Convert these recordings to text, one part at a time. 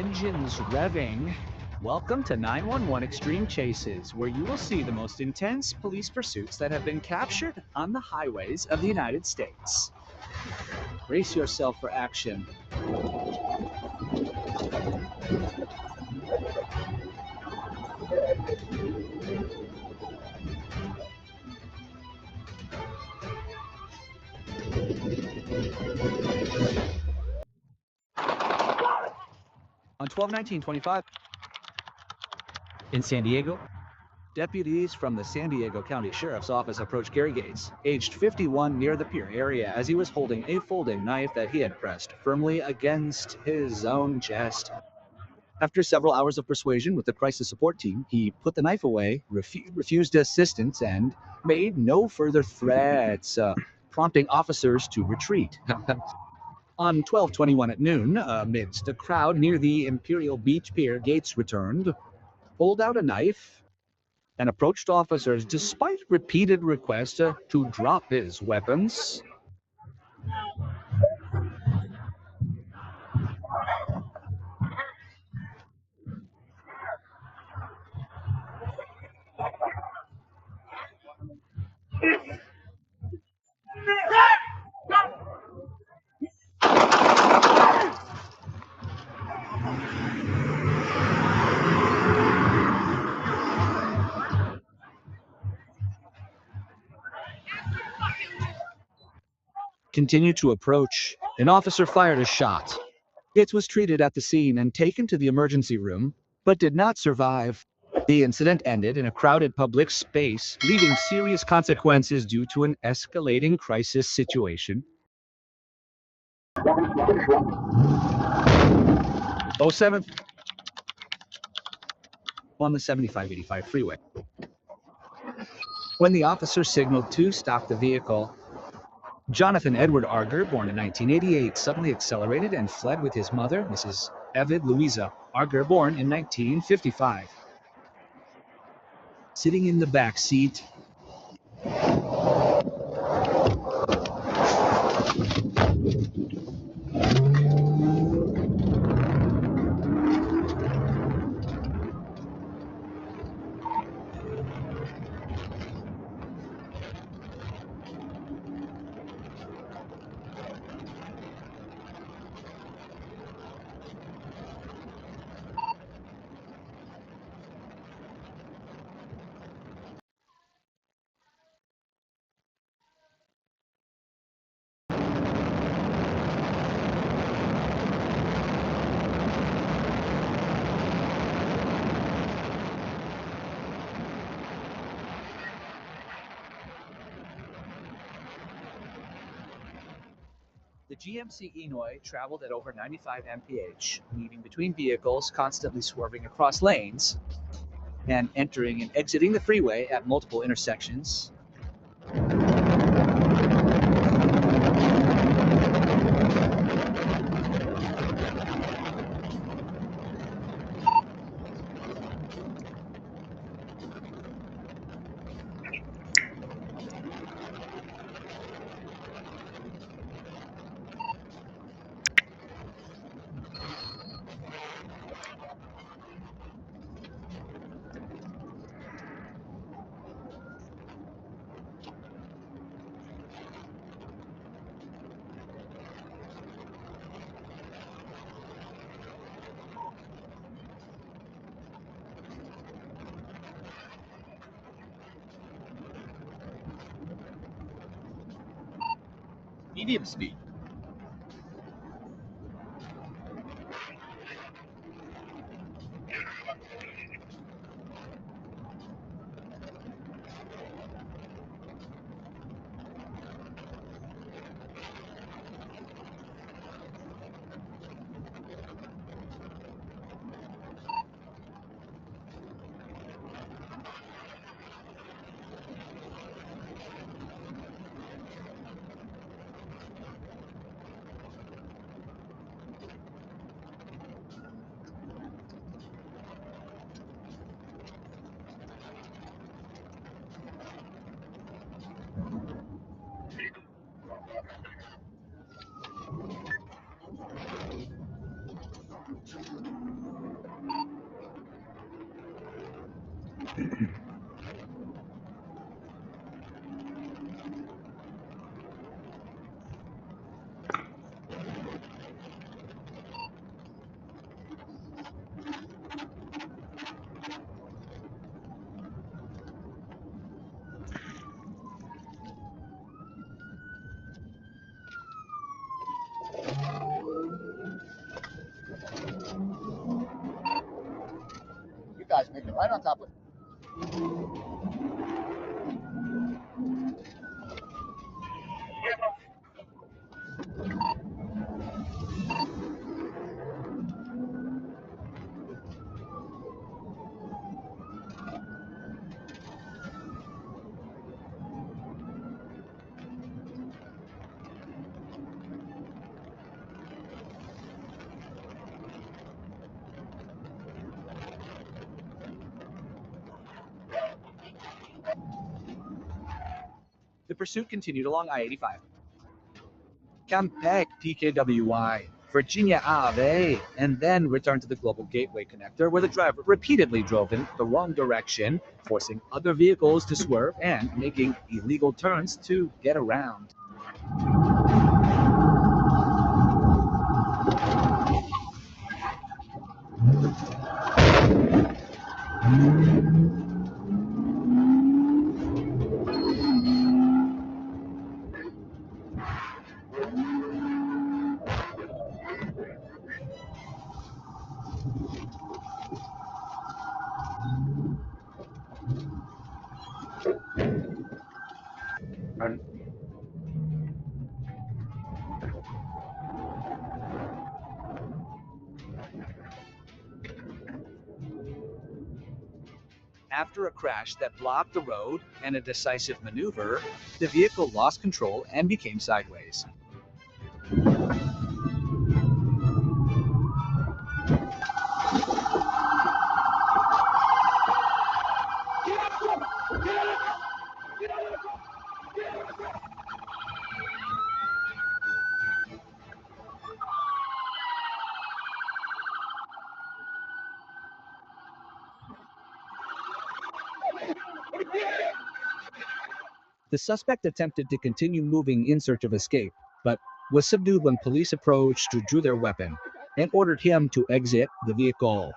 engines revving. Welcome to 911 Extreme Chases, where you will see the most intense police pursuits that have been captured on the highways of the United States. Brace yourself for action. On 12/19/25, in San Diego, deputies from the San Diego County Sheriff's Office approached Gary Gates, aged 51, near the pier area as he was holding a folding knife that he had pressed firmly against his own chest. After several hours of persuasion with the crisis support team, he put the knife away, refused assistance, and made no further threats, prompting officers to retreat. On 12/21 at noon, amidst a crowd near the Imperial Beach Pier, Gates returned, pulled out a knife, and approached officers despite repeated requests to drop his weapons. Continued to approach. An officer fired a shot. Gates was treated at the scene and taken to the emergency room, but did not survive. The incident ended in a crowded public space, leaving serious consequences due to an escalating crisis situation. 07 on the 7585 freeway. When the officer signaled to stop the vehicle, Jonathan Edward Arger, born in 1988, suddenly accelerated and fled with his mother, Mrs. Evid Louisa Arger, born in 1955. Sitting in the back seat, the GMC Enoi traveled at over 95 mph, moving between vehicles, constantly swerving across lanes, and entering and exiting the freeway at multiple intersections. Medium speed. You guys make it right on top of it. The pursuit continued along I-85. Campec PKWY, Virginia Ave, and then returned to the Global Gateway connector where the driver repeatedly drove in the wrong direction, forcing other vehicles to swerve and making illegal turns to get around. After a crash that blocked the road and a decisive maneuver, the vehicle lost control and became sideways. The suspect attempted to continue moving in search of escape, but was subdued when police approached, drew their weapon, and ordered him to exit the vehicle.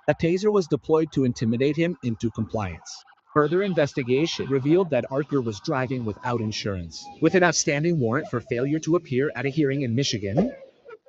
A taser was deployed to intimidate him into compliance. Further investigation revealed that Archer was driving without insurance, with an outstanding warrant for failure to appear at a hearing in Michigan,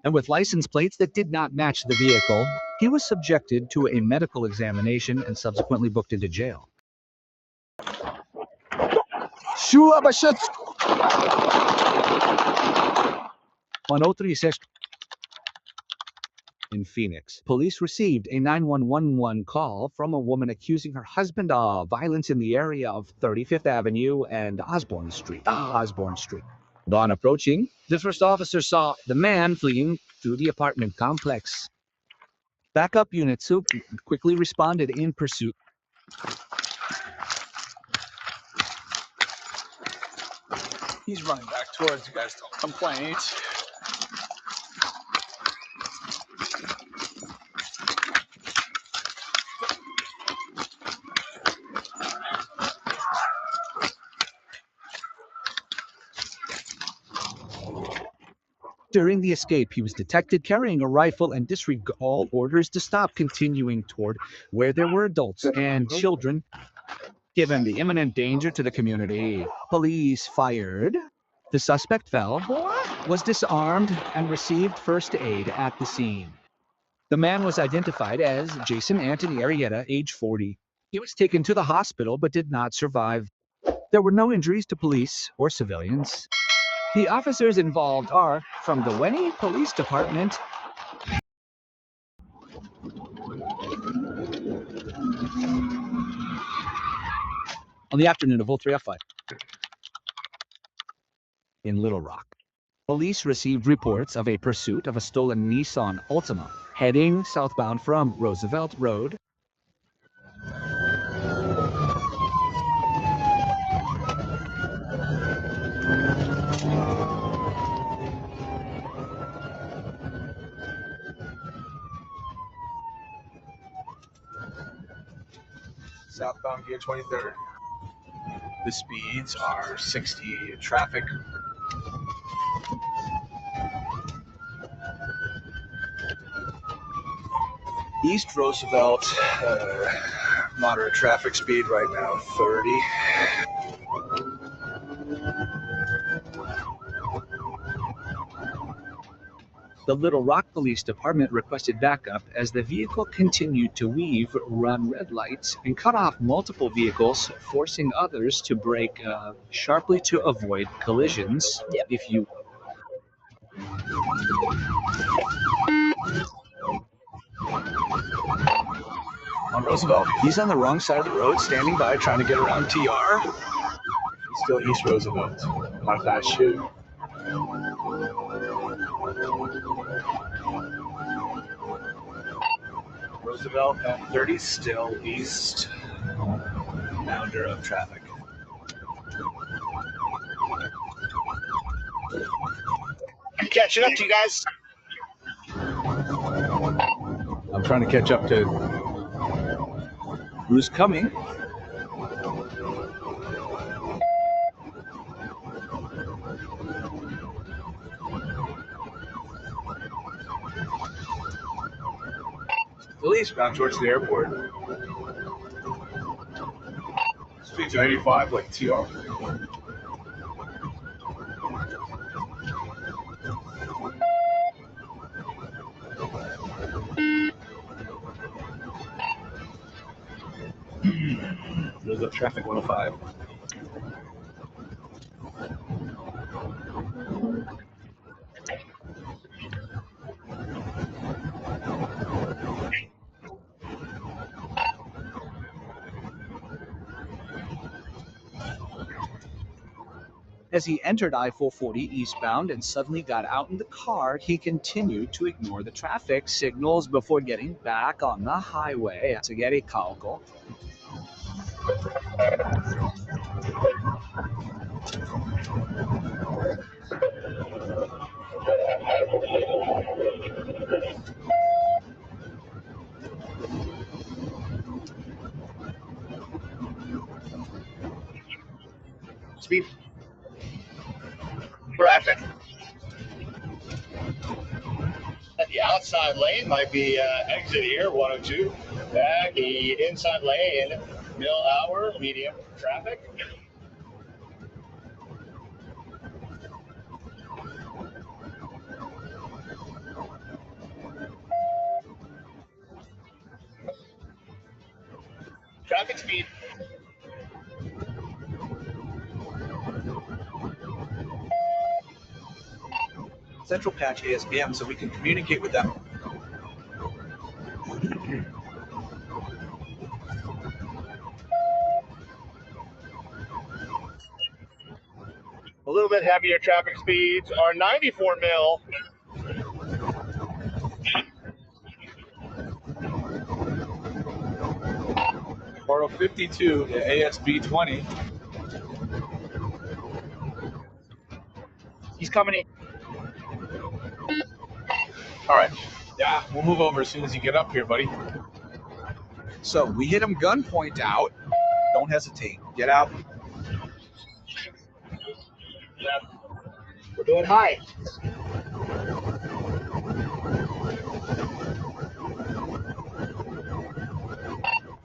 and with license plates that did not match the vehicle. He was subjected to a medical examination and subsequently booked into jail. 1036 in Phoenix, police received a 911 call from a woman accusing her husband of violence in the area of 35th Avenue and Osborne Street. Dawn approaching, the first officer saw the man fleeing through the apartment complex. Backup units quickly responded in pursuit. He's running back towards you guys. Don't complain. During the escape, he was detected carrying a rifle and disregarded all orders to stop, continuing toward where there were adults and children. Given the imminent danger to the community, police fired. The suspect fell, was disarmed, and received first aid at the scene. The man was identified as Jason Anthony Arrieta, age 40. He was taken to the hospital but did not survive. There were no injuries to police or civilians. The officers involved are from the Wenny Police Department. On the afternoon of 0305 in Little Rock, police received reports of a pursuit of a stolen Nissan Altima heading southbound from Roosevelt Road. southbound gear 23rd. The speeds are 60 in traffic. East Roosevelt, moderate traffic speed right now, 30. The Little Rock Police Department requested backup as the vehicle continued to weave, run red lights, and cut off multiple vehicles, forcing others to brake sharply to avoid collisions. If you On Roosevelt, He's on the wrong side of the road, standing by, trying to get around TR. still East Roosevelt. Not that shit. Roosevelt at 30, still east. Bounder of traffic. I'm catching up to you guys. I'm trying to catch up to who's coming. Still eastbound towards the airport. Speeds are 85 like TR. There's a traffic 105. As he entered I-440 eastbound and suddenly got out in the car, he continued to ignore the traffic signals before getting back on the highway. Spaghetti calco. Speed. Traffic. And the outside lane might be exit here, 102. Back the inside lane, middle hour, medium traffic. Traffic speed. Central patch ASBM so we can communicate with them. A little bit heavier traffic speeds are 94 mil. Borrow 52 to ASB 20. He's coming in. All right. Yeah, we'll move over as soon as you get up here, buddy. So we hit him gunpoint out. Don't hesitate. Get out. We're doing high.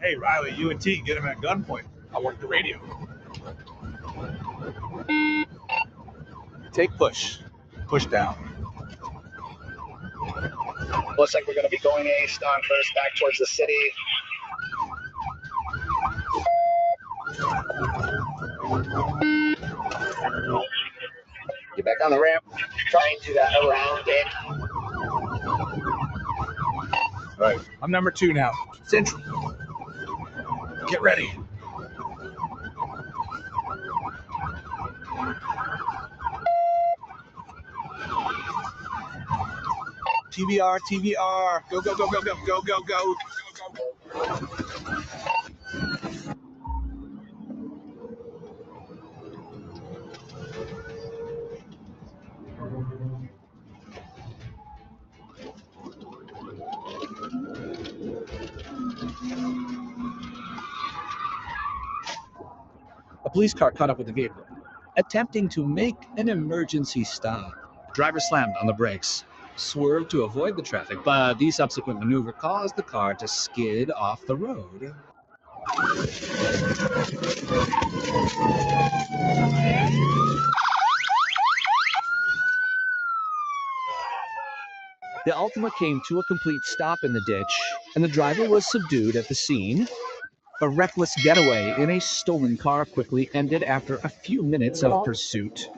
Hey, Riley, you and T, get him at gunpoint. I'll work the radio. Take push. Push down. Looks like we're going to be going east on first back towards the city. Get back on the ramp. Trying to do that around it. All right. I'm number 2 now. Central. Get ready. TBR, TBR. Go, go, go, go, go, go, go, go. police car caught up with the vehicle, attempting to make an emergency stop. The driver slammed on the brakes, swerved to avoid the traffic, but the subsequent maneuver caused the car to skid off the road. The Altima came to a complete stop in the ditch, and the driver was subdued at the scene. A reckless getaway in a stolen car quickly ended after a few minutes of pursuit.